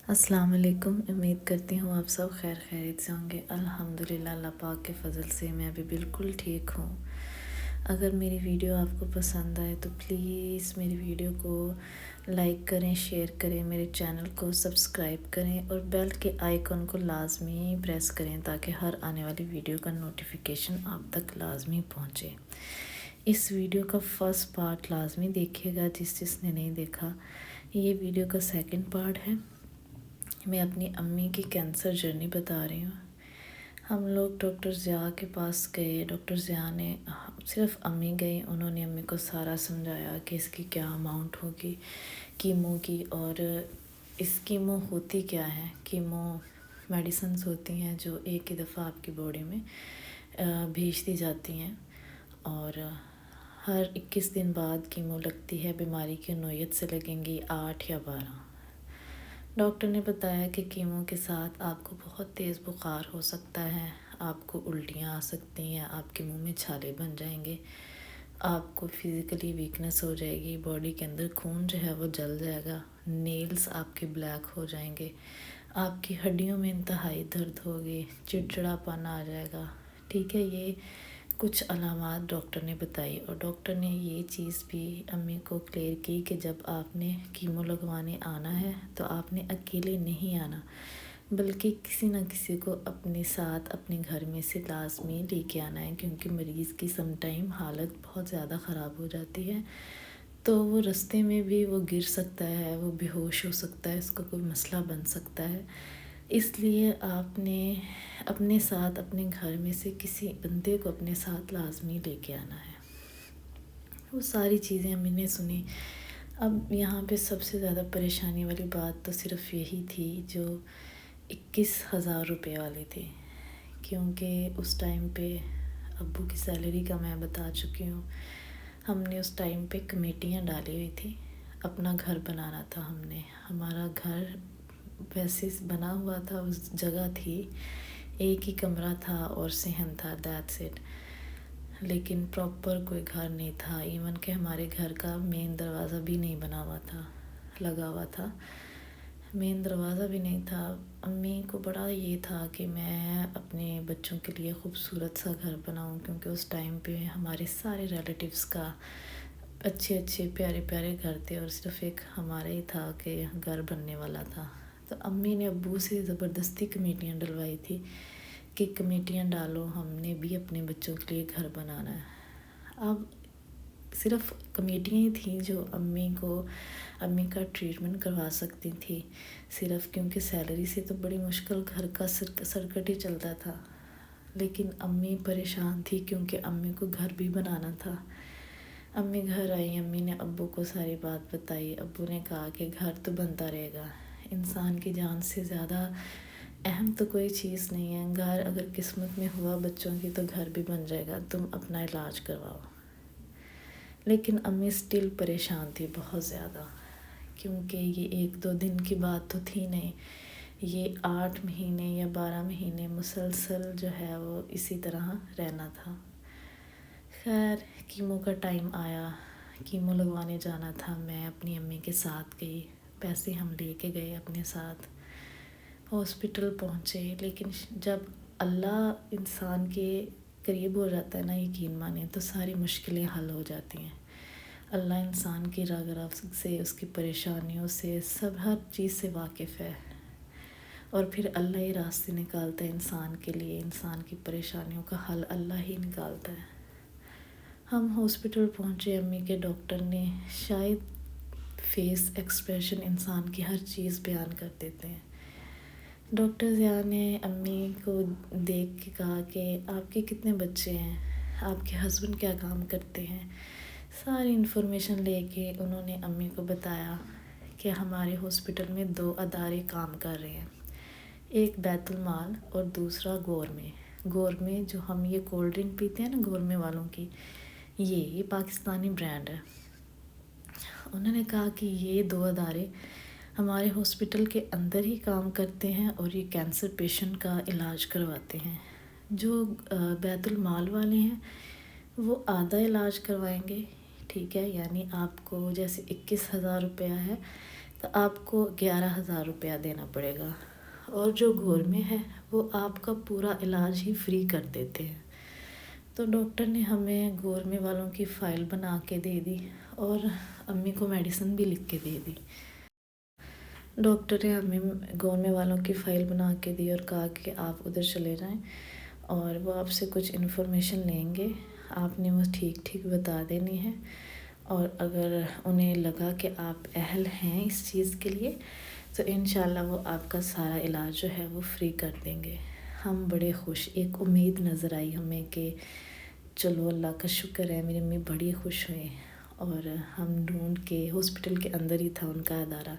السلام علیکم۔ امید کرتی ہوں آپ سب خیر خیریت سے ہوں گے۔ الحمدللہ اللہ پاک کے فضل سے میں بھی بالکل ٹھیک ہوں۔ اگر میری ویڈیو آپ کو پسند آئے تو پلیز میری ویڈیو کو لائک کریں، شیئر کریں، میرے چینل کو سبسکرائب کریں اور بیل کے آئیکن کو لازمی پریس کریں تاکہ ہر آنے والی ویڈیو کا نوٹیفیکیشن آپ تک لازمی پہنچے۔ اس ویڈیو کا فرسٹ پارٹ لازمی دیکھیے گا جس نے نہیں دیکھا۔ یہ ویڈیو کا سیکنڈ پارٹ ہے۔ میں اپنی امی کی کینسر جرنی بتا رہی ہوں۔ ہم لوگ ڈاکٹر ضیاء کے پاس گئے۔ ڈاکٹر ضیاء نے صرف امی گئی، انہوں نے امی کو سارا سمجھایا کہ اس کی کیا اماؤنٹ ہوگی کیمو کی، اور اس کیمو ہوتی کیا ہے۔ کیمو میڈیسنز ہوتی ہیں جو ایک ہی دفعہ آپ کی باڈی میں بھیج دی جاتی ہیں، اور ہر 21 دن بعد کیمو لگتی ہے۔ بیماری کی نوعیت سے لگیں گی 8 یا 12۔ ڈاکٹر نے بتایا کہ کیمو کے ساتھ آپ کو بہت تیز بخار ہو سکتا ہے، آپ کو الٹیاں آ سکتی ہیں، آپ کے منہ میں چھالے بن جائیں گے، آپ کو فزیکلی ویکنس ہو جائے گی، باڈی کے اندر خون جو ہے وہ جل جائے گا، نیلز آپ کے بلیک ہو جائیں گے، آپ کی ہڈیوں میں انتہائی درد ہوگی، چڑچڑا پن آ جائے گا۔ ٹھیک ہے، یہ کچھ علامات ڈاکٹر نے بتائی، اور ڈاکٹر نے یہ چیز بھی امی کو کلیئر کی کہ جب آپ نے کیمو لگوانے آنا ہے تو آپ نے اکیلے نہیں آنا، بلکہ کسی نہ کسی کو اپنے ساتھ اپنے گھر میں سے لازمی لے کے آنا ہے، کیونکہ مریض کی سم ٹائم حالت بہت زیادہ خراب ہو جاتی ہے، تو وہ رستے میں بھی وہ گر سکتا ہے، وہ بے ہوش ہو سکتا ہے، اس کا کوئی مسئلہ بن سکتا ہے۔ اس لیے آپ نے اپنے ساتھ اپنے گھر میں سے کسی بندے کو اپنے ساتھ لازمی لے کے آنا ہے۔ وہ ساری چیزیں امی نے سنی۔ اب یہاں پہ سب سے زیادہ پریشانی والی بات تو صرف یہی تھی جو 21,000 روپے والی تھی، کیونکہ اس ٹائم پہ ابو کی سیلری کا میں بتا چکی ہوں۔ ہم نے اس ٹائم پہ کمیٹیاں ڈالی ہوئی تھی، اپنا گھر بنانا تھا ہم نے۔ ہمارا گھر ویسے بنا ہوا تھا، اس جگہ تھی، ایک ہی کمرہ تھا اور صحن تھا، دیٹس اٹ، لیکن پراپر کوئی گھر نہیں تھا۔ ایون کہ ہمارے گھر کا مین دروازہ بھی نہیں بنا ہوا تھا، لگا ہوا تھا، مین دروازہ بھی نہیں تھا۔ امی کو بڑا یہ تھا کہ میں اپنے بچوں کے لیے خوبصورت سا گھر بناؤں، کیونکہ اس ٹائم پہ ہمارے سارے ریلیٹیوز کا اچھے اچھے پیارے پیارے گھر تھے، اور صرف ایک ہمارا ہی تھا کہ گھر بننے والا تھا۔ تو امی نے ابو سے زبردستی کمیٹیاں ڈلوائی تھی کہ کمیٹیاں ڈالو، ہم نے بھی اپنے بچوں کے لیے گھر بنانا ہے۔ اب صرف کمیٹیاں ہی تھیں جو امی کا ٹریٹمنٹ کروا سکتی تھی، صرف کیونکہ سیلری سے تو بڑی مشکل گھر کا سرکٹ ہی چلتا تھا۔ لیکن امی پریشان تھی کیونکہ امی کو گھر بھی بنانا تھا۔ امی گھر آئی، امی نے ابو کو ساری بات بتائی۔ ابو نے کہا کہ گھر تو بنتا رہے گا، انسان کی جان سے زیادہ اہم تو کوئی چیز نہیں ہے، گھر اگر قسمت میں ہوا بچوں کی تو گھر بھی بن جائے گا، تم اپنا علاج کرواؤ۔ لیکن امی سٹل پریشان تھی بہت زیادہ، کیونکہ یہ 1-2 دن کی بات تو تھی نہیں، یہ 8 مہینے یا 12 مہینے مسلسل جو ہے وہ اسی طرح رہنا تھا۔ خیر، کیمو کا ٹائم آیا، کیمو لگوانے جانا تھا، میں اپنی امی کے ساتھ گئی، پیسے ہم لے کے گئے اپنے ساتھ، ہاسپٹل پہنچے۔ لیکن جب اللہ انسان کے قریب ہو جاتا ہے نا، یقین مانیں تو ساری مشکلیں حل ہو جاتی ہیں۔ اللہ انسان کی رگ رگ سے، اس کی پریشانیوں سے، سب ہر چیز سے واقف ہے، اور پھر اللہ ہی راستے نکالتا ہے انسان کے لیے، انسان کی پریشانیوں کا حل اللہ ہی نکالتا ہے۔ ہم ہاسپٹل پہنچے، امی کے ڈاکٹر نے شاید فیس ایکسپریشن انسان کی ہر چیز بیان کر دیتے ہیں۔ ڈاکٹر ضیاء نے امی کو دیکھ کے کہا کہ آپ کے کتنے بچے ہیں، آپ کے ہسبینڈ کیا کام کرتے ہیں، ساری انفارمیشن لے کے انہوں نے امی کو بتایا کہ ہمارے ہاسپٹل میں 2 ادارے کام کر رہے ہیں، ایک بیت المال اور دوسرا گورمے جو ہم یہ کولڈ ڈرنک پیتے ہیں نا گورمے والوں کی، یہ پاکستانی برانڈ ہے۔ انہوں نے کہا کہ یہ 2 ادارے ہمارے ہاسپٹل کے اندر ہی کام کرتے ہیں اور یہ کینسر پیشنٹ کا علاج کرواتے ہیں۔ جو بیت المال والے ہیں وہ آدھا علاج کروائیں گے، ٹھیک ہے، یعنی آپ کو جیسے 21,000 روپیہ ہے تو آپ کو 11,000 روپیہ دینا پڑے گا، اور جو گور میں ہے وہ آپ کا پورا علاج ہی فری کر دیتے ہیں۔ تو ڈاکٹر نے ہمیں گورمے والوں کی فائل بنا کے دے دی اور امی کو میڈیسن بھی لکھ کے دے دی۔ ڈاکٹر نے ہمیں گورمے والوں کی فائل بنا کے دی اور کہا کہ آپ ادھر چلے جائیں اور وہ آپ سے کچھ انفارمیشن لیں گے، آپ نے وہ ٹھیک بتا دینی ہے، اور اگر انہیں لگا کہ آپ اہل ہیں اس چیز کے لیے تو انشاءاللہ وہ آپ کا سارا علاج جو ہے وہ فری کر دیں گے۔ ہم بڑے خوش، ایک امید نظر آئی ہمیں کہ چلو اللہ کا شکر ہے، میری امی بڑی خوش ہوئیں، اور ہم ڈھونڈ کے ہاسپٹل کے اندر ہی تھا ان کا ادارہ،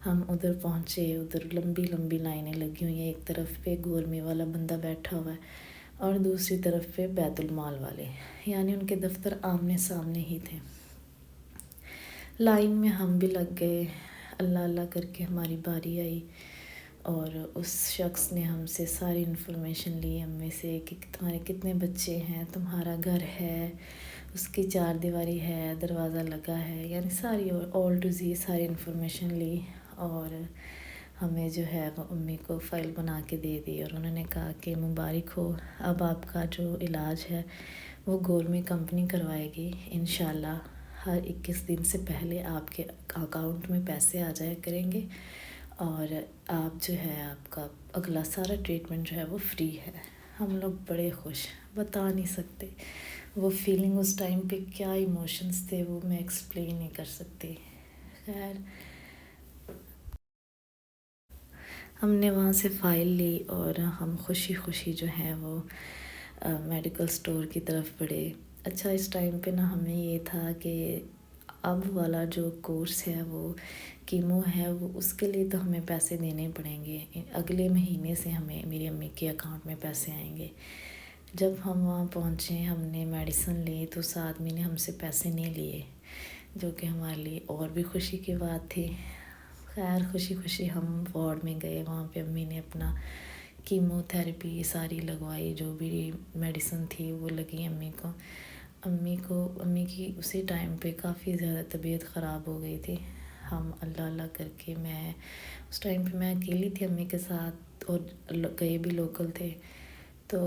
ہم ادھر پہنچے، ادھر لمبی لائنیں لگی ہوئی ہیں، ایک طرف پہ گورمے والا بندہ بیٹھا ہوا ہے اور دوسری طرف پہ بیت المال والے، یعنی ان کے دفتر آمنے سامنے ہی تھے۔ لائن میں ہم بھی لگ گئے، اللہ کر کے ہماری باری آئی، اور اس شخص نے ہم سے ساری انفارمیشن لی، ہمیں سے کہ تمہارے کتنے بچے ہیں، تمہارا گھر ہے، اس کی 4 دیواری ہے، دروازہ لگا ہے، یعنی ساری اول ٹو زی ساری انفارمیشن لی، اور ہمیں جو ہے وہ امی کو فائل بنا کے دے دی، اور انہوں نے کہا کہ مبارک ہو، اب آپ کا جو علاج ہے وہ گورنمنٹ کمپنی کروائے گی، انشاءاللہ ہر 21 دن سے پہلے آپ کے اکاؤنٹ میں پیسے آ جایا کریں گے، اور آپ جو ہے آپ کا اگلا سارا ٹریٹمنٹ جو ہے وہ فری ہے۔ ہم لوگ بڑے خوش، بتا نہیں سکتے وہ فیلنگ، اس ٹائم پہ کیا ایموشنز تھے وہ میں ایکسپلین نہیں کر سکتی۔ خیر، ہم نے وہاں سے فائل لی اور ہم خوشی جو ہے وہ میڈیکل سٹور کی طرف بڑھے۔ اچھا، اس ٹائم پہ نا ہمیں یہ تھا کہ اب والا جو کورس ہے وہ کیمو ہے، وہ اس کے لیے تو ہمیں پیسے دینے پڑیں گے، اگلے مہینے سے ہمیں میری امی کے اکاؤنٹ میں پیسے آئیں گے۔ جب ہم وہاں پہنچے، ہم نے میڈیسن لی تو اس آدمی نے ہم سے پیسے نہیں لیے، جو کہ ہمارے لیے اور بھی خوشی کی بات تھی۔ خیر، خوشی ہم وارڈ میں گئے، وہاں پہ امی نے اپنا کیمو تھیراپی ساری لگوائی، جو بھی میڈیسن تھی وہ لگی امی کی اسی ٹائم پہ کافی زیادہ طبیعت خراب ہو گئی تھی۔ ہم اللہ کر کے، اس ٹائم پہ میں اکیلی تھی امی کے ساتھ، اور گئے بھی لوکل تھے، تو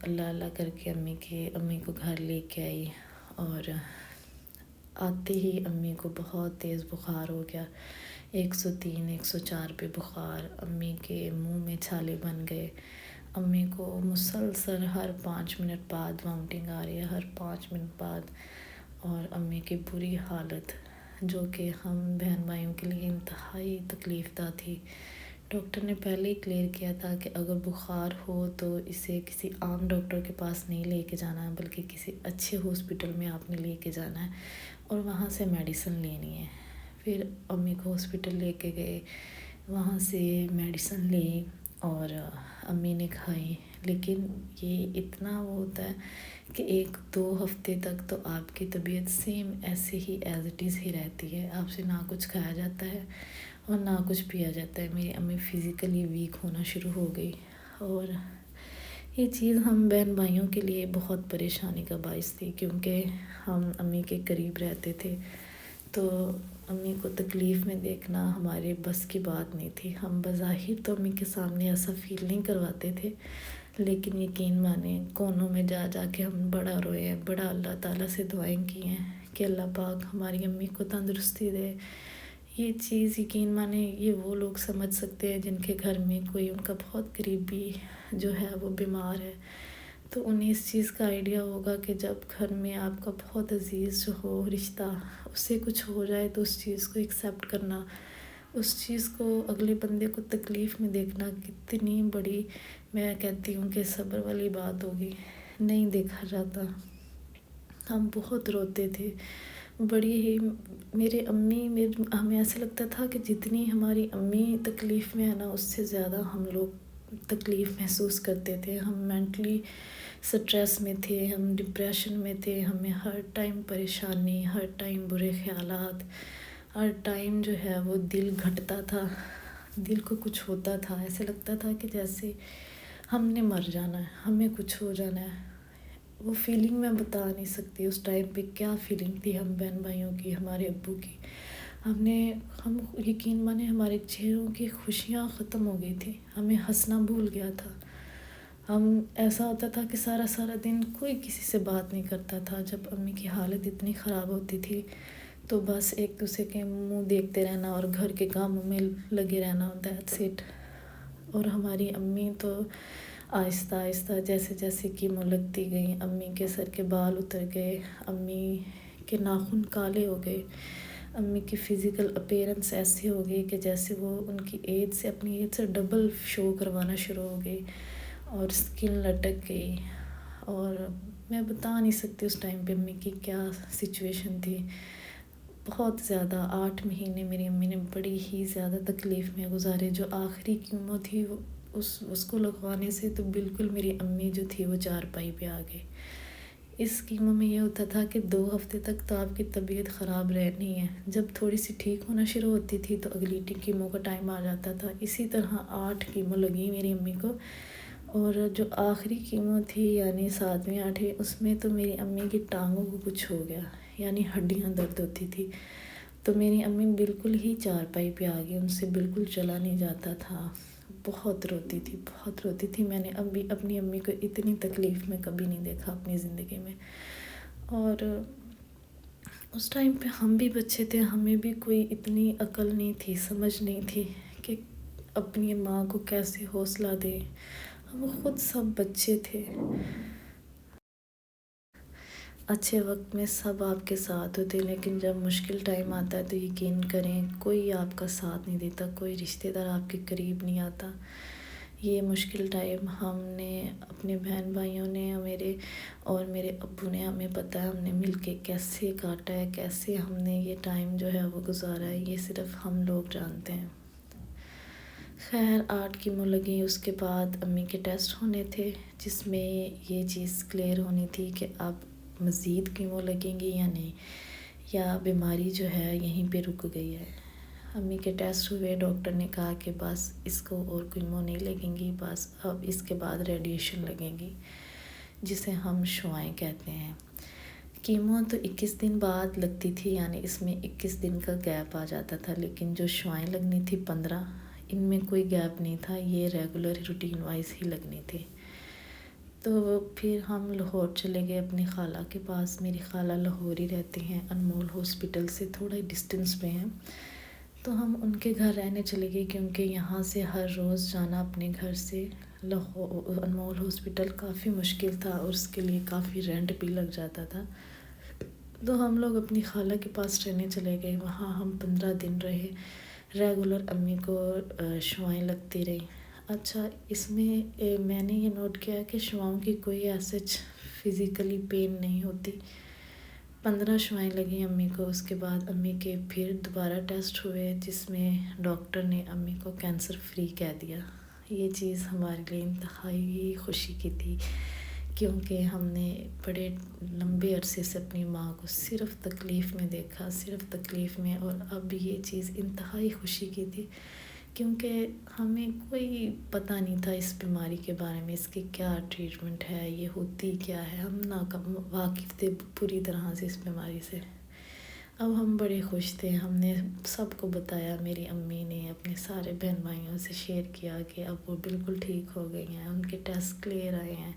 اللہ کر کے امی کو گھر لے کے آئی، اور آتے ہی امی کو بہت تیز بخار ہو گیا، 103 104 پہ بخار، امی کے منہ میں چھالے بن گئے، امی کو مسلسل ہر 5 منٹ بعد وامٹنگ آ رہی ہے، ہر 5 منٹ بعد، اور امی کی بری حالت، جو کہ ہم بہن بھائیوں کے لیے انتہائی تکلیف دہ تھی۔ ڈاکٹر نے پہلے ہی کلیئر کیا تھا کہ اگر بخار ہو تو اسے کسی عام ڈاکٹر کے پاس نہیں لے کے جانا ہے، بلکہ کسی اچھے ہاسپٹل میں آپ نے لے کے جانا ہے اور وہاں سے میڈیسن لینی ہے۔ پھر امی کو ہاسپٹل لے کے گئے، وہاں سے میڈیسن لی اور امی نے کھائی، لیکن یہ اتنا وہ ہوتا ہے کہ 1-2 ہفتے تک تو آپ کی طبیعت سیم ایسے ہی ایز اٹ از ہی رہتی ہے، آپ سے نہ کچھ کھایا جاتا ہے اور نہ کچھ پیا جاتا ہے۔ میری امی فزیکلی ویک ہونا شروع ہو گئی، اور یہ چیز ہم بہن بھائیوں کے لیے بہت پریشانی کا باعث تھی، کیونکہ ہم امی کے قریب رہتے تھے، تو امی کو تکلیف میں دیکھنا ہمارے بس کی بات نہیں تھی۔ ہم بظاہر تو امی کے سامنے ایسا فیل نہیں کرواتے تھے، لیکن یقین مانیں کونوں میں جا کے ہم بڑا روئے ہیں، بڑا اللہ تعالیٰ سے دعائیں کی ہیں کہ اللہ پاک ہماری امی کو تندرستی دے۔ یہ چیز یقین مانیں یہ وہ لوگ سمجھ سکتے ہیں جن کے گھر میں کوئی ان کا بہت قریبی جو ہے وہ بیمار ہے، تو انہیں اس چیز کا آئیڈیا ہوگا کہ جب گھر میں آپ کا بہت عزیز جو ہو رشتہ، اس سے کچھ ہو جائے تو اس چیز کو ایکسیپٹ کرنا، اس چیز کو اگلے بندے کو تکلیف میں دیکھنا کتنی بڑی، میں کہتی ہوں کہ صبر والی بات ہوگی، نہیں دیکھا جاتا۔ ہم بہت روتے تھے، بڑی ہی ہمیں ایسا لگتا تھا کہ جتنی ہماری امی تکلیف میں ہے نا، اس سے زیادہ ہم لوگ تکلیف محسوس کرتے تھے، ہم مینٹلی سٹریس میں تھے، ہم ڈپریشن میں تھے، ہمیں ہر ٹائم پریشانی، ہر ٹائم برے خیالات، ہر ٹائم جو ہے وہ دل گھٹتا تھا، دل کو کچھ ہوتا تھا، ایسے لگتا تھا کہ جیسے ہم نے مر جانا ہے، ہمیں کچھ ہو جانا ہے۔ وہ فیلنگ میں بتا نہیں سکتی اس ٹائم پہ کیا فیلنگ تھی ہم بہن بھائیوں کی، ہمارے ابو کی۔ ہم یقین مانے ہمارے چہروں کی خوشیاں ختم ہو گئی تھی، ہمیں ہنسنا بھول گیا تھا. ایسا ہوتا تھا کہ سارا دن کوئی کسی سے بات نہیں کرتا تھا. جب امی کی حالت اتنی خراب ہوتی تھی تو بس ایک دوسرے کے منہ دیکھتے رہنا اور گھر کے کاموں میں لگے رہنا، دیٹس اٹ. اور ہماری امی تو آہستہ آہستہ جیسے جیسے کیمو لگتی گئی، امی کے سر کے بال اتر گئے، امی کے ناخن کالے ہو گئے، امی کی فزیکل اپیرنس ایسی ہو گئی کہ جیسے وہ ان کی اپنی ایج سے ڈبل شو کروانا شروع ہو گئی، اور اسکن لٹک گئی. اور میں بتا نہیں سکتی اس ٹائم پہ امی کی کیا سچویشن تھی. بہت زیادہ 8 مہینے میری امی نے بڑی ہی زیادہ تکلیف میں گزارے. جو آخری کیمو تھی اس کو لگوانے سے تو بالکل میری امی جو تھی وہ چارپائی پہ آ گئی. اس کیمو میں یہ ہوتا تھا کہ 2 ہفتے تک تو آپ کی طبیعت خراب رہنی ہے. جب تھوڑی سی ٹھیک ہونا شروع ہوتی تھی تو اگلی کیمو کا ٹائم آ جاتا تھا. اسی طرح 8 کیمو لگی میری امی کو. اور جو آخری کیمو تھی یعنی 7ویں 8ویں، اس میں تو میری امی کی ٹانگوں کو کچھ ہو گیا، یعنی ہڈیاں درد ہوتی تھی. تو میری امی بالکل ہی چارپائی پہ آ گئی، ان سے بالکل چلا نہیں جاتا تھا. بہت روتی تھی. میں نے اپنی امی کو اتنی تکلیف میں کبھی نہیں دیکھا اپنی زندگی میں. اور اس ٹائم پہ ہم بھی بچے تھے، ہمیں بھی کوئی اتنی عقل نہیں تھی، سمجھ نہیں تھی کہ اپنی ماں کو کیسے حوصلہ دیں. ہم خود سب بچے تھے. اچھے وقت میں سب آپ کے ساتھ ہوتے، لیکن جب مشکل ٹائم آتا ہے تو یقین کریں کوئی آپ کا ساتھ نہیں دیتا، کوئی رشتہ دار آپ کے قریب نہیں آتا. یہ مشکل ٹائم ہم نے اپنے بہن بھائیوں نے میرے ابو نے، ہمیں پتہ ہے ہم نے مل کے کیسے کاٹا ہے، کیسے ہم نے یہ ٹائم جو ہے وہ گزارا ہے، یہ صرف ہم لوگ جانتے ہیں. خیر 8 کیمو لگی. اس کے بعد امی کے ٹیسٹ ہونے تھے جس میں یہ چیز کلیئر ہونی تھی کہ اب مزید کیمو لگیں گی یا نہیں، یا بیماری جو ہے یہیں پہ رک گئی ہے. امی کے ٹیسٹ ہوئے، ڈاکٹر نے کہا کہ بس اس کو اور کیمو نہیں لگیں گی، بس اب اس کے بعد ریڈیشن لگیں گی جسے ہم شعاعیں کہتے ہیں. کیمو تو 21 دن بعد لگتی تھی، یعنی اس میں 21 دن کا گیپ آ جاتا تھا، لیکن جو شعاعیں لگنی تھی 15، ان میں کوئی گیپ نہیں تھا، یہ ریگولر روٹین وائز ہی لگنی تھی. تو پھر ہم لاہور چلے گئے اپنی خالہ کے پاس. میری خالہ لاہور ہی رہتی ہیں، انمول ہاسپٹل سے تھوڑا ہی ڈسٹینس پہ ہیں. تو ہم ان کے گھر رہنے چلے گئے کیونکہ یہاں سے ہر روز جانا اپنے گھر سے انمول ہاسپٹل کافی مشکل تھا، اور اس کے لیے کافی رینٹ بھی لگ جاتا تھا. تو ہم لوگ اپنی خالہ کے پاس رہنے چلے گئے. وہاں ہم 15 دن رہے. ریگولر امی کو شعاعیں لگتی رہی. اچھا، اس میں نے یہ نوٹ کیا کہ شعاؤں کی کوئی ایسے فزیکلی پین نہیں ہوتی. 15 شعاعیں لگیں امی کو. اس کے بعد امی کے پھر دوبارہ ٹیسٹ ہوئے جس میں ڈاکٹر نے امی کو کینسر فری کہہ دیا. یہ چیز ہمارے لیے انتہائی خوشی کی تھی، کیونکہ ہم نے بڑے لمبے عرصے سے اپنی ماں کو صرف تکلیف میں دیکھا، صرف تکلیف میں. اور اب یہ چیز انتہائی خوشی کی تھی کیونکہ ہمیں کوئی پتہ نہیں تھا اس بیماری کے بارے میں، اس کی کیا ٹریٹمنٹ ہے، یہ ہوتی کیا ہے. ہم واقف تھے پوری طرح سے اس بیماری سے. اب ہم بڑے خوش تھے. ہم نے سب کو بتایا، میری امی نے اپنے سارے بہن بھائیوں سے شیئر کیا کہ اب وہ بالکل ٹھیک ہو گئی ہیں، ان کے ٹیسٹ کلیئر آئے ہیں.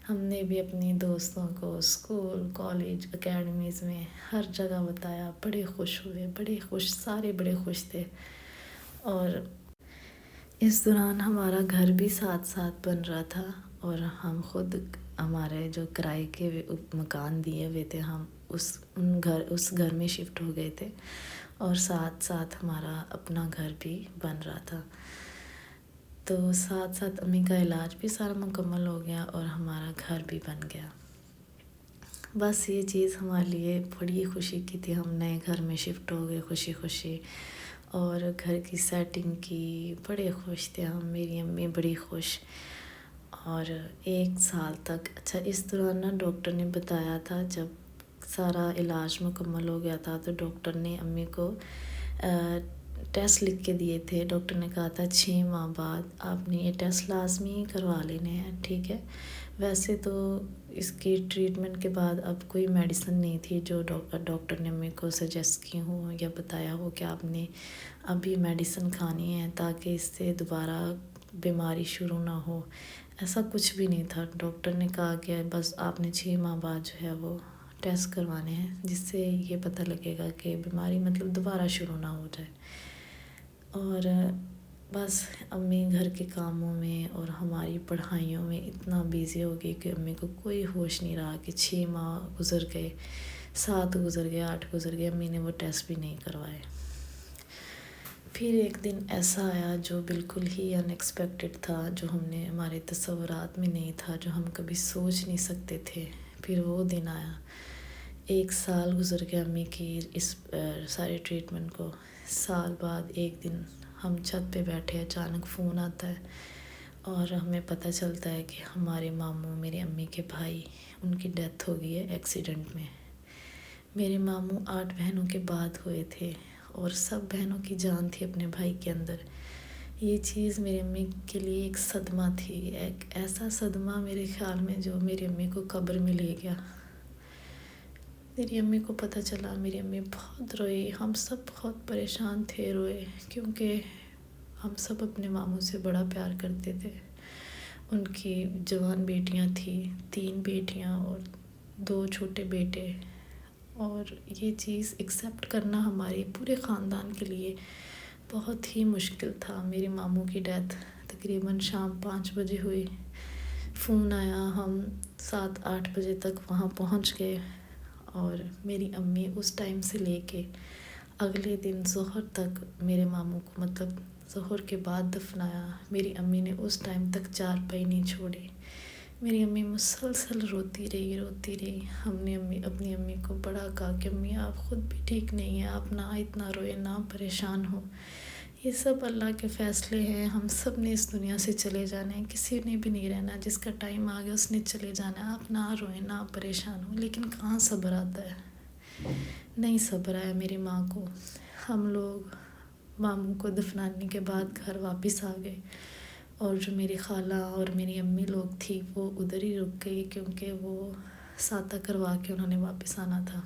ہم نے بھی اپنی دوستوں کو اسکول، کالج، اکیڈمیز میں ہر جگہ بتایا. بڑے خوش ہوئے، بڑے خوش، سارے بڑے خوش تھے. اور اس دوران ہمارا گھر بھی ساتھ ساتھ بن رہا تھا، اور ہم خود ہمارے جو کرائے کے مکان دیے ہوئے تھے ہم اس گھر میں شفٹ ہو گئے تھے، اور ساتھ ساتھ ہمارا اپنا گھر بھی بن رہا تھا. تو ساتھ ساتھ امی کا علاج بھی سارا مکمل ہو گیا اور ہمارا گھر بھی بن گیا. بس یہ چیز ہمارے لیے بڑی خوشی کی تھی. ہم نئے گھر میں شفٹ ہو گئے خوشی خوشی، اور گھر کی سیٹنگ کی، بڑے خوش تھے ہم. میری امی بڑی خوش. اور 1 سال تک، اچھا اس دوران ڈاکٹر نے بتایا تھا، جب سارا علاج مکمل ہو گیا تھا تو ڈاکٹر نے امی کو ٹیسٹ لکھ کے دیے تھے. ڈاکٹر نے کہا تھا 6 ماہ بعد آپ نے یہ ٹیسٹ لازمی کروا لینے ہیں، ٹھیک ہے. ویسے تو اس کی ٹریٹمنٹ کے بعد اب کوئی میڈیسن نہیں تھی جو ڈاکٹر نے میرے کو سجیسٹ کی ہو یا بتایا ہو کہ آپ نے اب یہ میڈیسن کھانی ہے تاکہ اس سے دوبارہ بیماری شروع نہ ہو. ایسا کچھ بھی نہیں تھا. ڈاکٹر نے کہا کہ بس آپ نے 6 ماہ بعد جو ہے وہ ٹیسٹ کروانے ہیں جس سے یہ پتہ لگے گا کہ بیماری مطلب دوبارہ شروع نہ ہو جائے. اور بس امی گھر کے کاموں میں اور ہماری پڑھائیوں میں اتنا بیزی ہو گئی کہ امی کو کوئی ہوش نہیں رہا کہ 6 ماہ گزر گئے، 7 گزر گئے، 8 گزر گئے، امی نے وہ ٹیسٹ بھی نہیں کروائے. پھر ایک دن ایسا آیا جو بالکل ہی ان ایکسپیکٹڈ تھا، جو ہمارے تصورات میں نہیں تھا، جو ہم کبھی سوچ نہیں سکتے تھے. پھر وہ دن آیا. 1 سال گزر گیا امی کی اس سارے ٹریٹمنٹ کو. سال بعد ایک دن ہم چھت پہ بیٹھے، اچانک فون آتا ہے اور ہمیں پتہ چلتا ہے کہ ہمارے ماموں، میری امی کے بھائی، ان کی ڈیتھ ہو گئی ہے ایکسیڈنٹ میں. میرے ماموں 8 بہنوں کے بعد ہوئے تھے اور سب بہنوں کی جان تھی اپنے بھائی کے اندر. یہ چیز میری امی کے لیے ایک صدمہ تھی، ایک ایسا صدمہ میرے خیال میں جو میری امی کو قبر میں لے گیا. میری امی کو پتہ چلا، میری امی بہت روئی، ہم سب بہت پریشان تھے، روئے، کیونکہ ہم سب اپنے ماموں سے بڑا پیار کرتے تھے. ان کی جوان بیٹیاں تھیں، 3 بیٹیاں اور 2 چھوٹے بیٹے. اور یہ چیز ایکسیپٹ کرنا ہمارے پورے خاندان کے لیے بہت ہی مشکل تھا. میرے ماموں کی ڈیتھ تقریباً شام 5 بجے ہوئی. فون آیا، ہم 7-8 بجے تک وہاں پہنچ گئے اور میری امی اس ٹائم سے لے کے اگلے دن ظہر تک میرے ماموں کو مطلب ظہر کے بعد دفنایا. میری امی نے اس ٹائم تک چارپائی نہیں چھوڑی. میری امی مسلسل روتی رہی. ہم نے اپنی امی کو بڑا کہا کہ امی آپ خود بھی ٹھیک نہیں ہیں، آپ نہ اتنا روئے، نہ پریشان ہو، یہ سب اللہ کے فیصلے ہیں، ہم سب نے اس دنیا سے چلے جانا ہے، کسی نے بھی نہیں رہنا، جس کا ٹائم آ گیا اس نے چلے جانا ہے، آپ نہ روئیں، نہ پریشان ہو. لیکن کہاں صبر آتا ہے، نہیں صبر آیا میری ماں کو. ہم لوگ ماموں کو دفنانے کے بعد گھر واپس آ گئے اور جو میری خالہ اور میری امی لوگ تھی وہ ادھر ہی رک گئی کیونکہ وہ ساتہ کروا کے انہوں نے واپس آنا تھا.